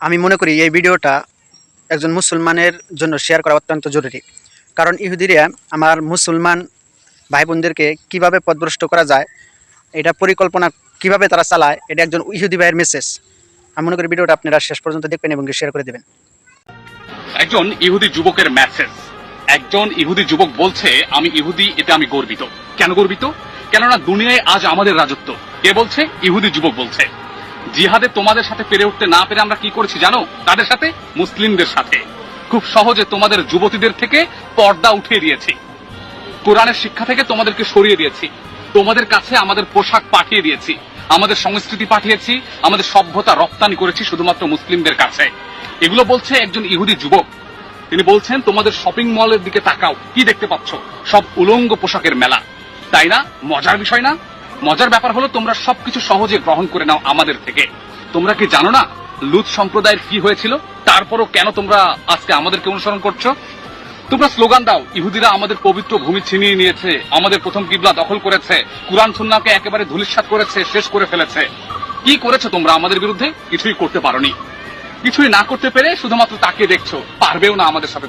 আমি মনে করি এই ভিডিওটা একজন মুসলমানের জন্য শেয়ার করা অত্যন্ত জরুরি। কারণ ইহুদিরা আমার মুসলমান ভাই বোনদেরকে কীভাবে পথভ্রষ্ট করা যায়, এটা পরিকল্পনা কিভাবে তারা চালায়, এটা একজন ইহুদি ভাইয়ের মেসেজ। আমি মনে করি ভিডিওটা আপনারা শেষ পর্যন্ত দেখবেন এবং শেয়ার করে দেবেন। একজন ইহুদি যুবকের মেসেজ। একজন ইহুদি যুবক বলছে, আমি ইহুদি, এতে আমি গর্বিত। কেন গর্বিত? কেননা দুনিয়ায় আজ আমাদের রাজত্ব। কে বলছে? ইহুদি যুবক বলছে। জিহাদে তোমাদের সাথে পেরে উঠতে না পেরে আমরা কি করেছি জানো? তাদের সাথে, মুসলিমদের সাথে খুব সহজে তোমাদের যুবতীদের থেকে পর্দা উঠিয়ে দিয়েছি, কোরআনের শিক্ষা থেকে তোমাদেরকে সরিয়ে দিয়েছি, তোমাদের কাছে আমাদের পোশাক পাঠিয়ে দিয়েছি, আমাদের সংস্কৃতি পাঠিয়েছি, আমাদের সভ্যতা রপ্তানি করেছি শুধুমাত্র মুসলিমদের কাছে। এগুলো বলছে একজন ইহুদি যুবক। তিনি বলছেন, তোমাদের শপিং মলের দিকে তাকাও, কি দেখতে পাচ্ছ? সব উলঙ্গ পোশাকের মেলা, তাই না? মজার বিষয় না? মজার ব্যাপার হলো তোমরা সবকিছু সহজে গ্রহণ করে নাও আমাদের থেকে। তোমরা কি জানো না লুত সম্প্রদায়ের কি হয়েছিল? তারপরও কেন তোমরা আজকে আমাদেরকে অনুসরণ করছো? তোমরা স্লোগান দাও, ইহুদিরা আমাদের পবিত্র ভূমি ছিনিয়ে নিয়েছে, আমাদের প্রথম কিবলা দখল করেছে, কুরআন সুন্নাহকে একেবারে ধূলিসাৎ করেছে, শেষ করে ফেলেছে। কি করেছো তোমরা আমাদের বিরুদ্ধে? কিছুই করতে পারোনি। কিছুই না করতে পেরে শুধুমাত্র তাকিয়ে দেখছো, পারবেও না আমাদের সাথে।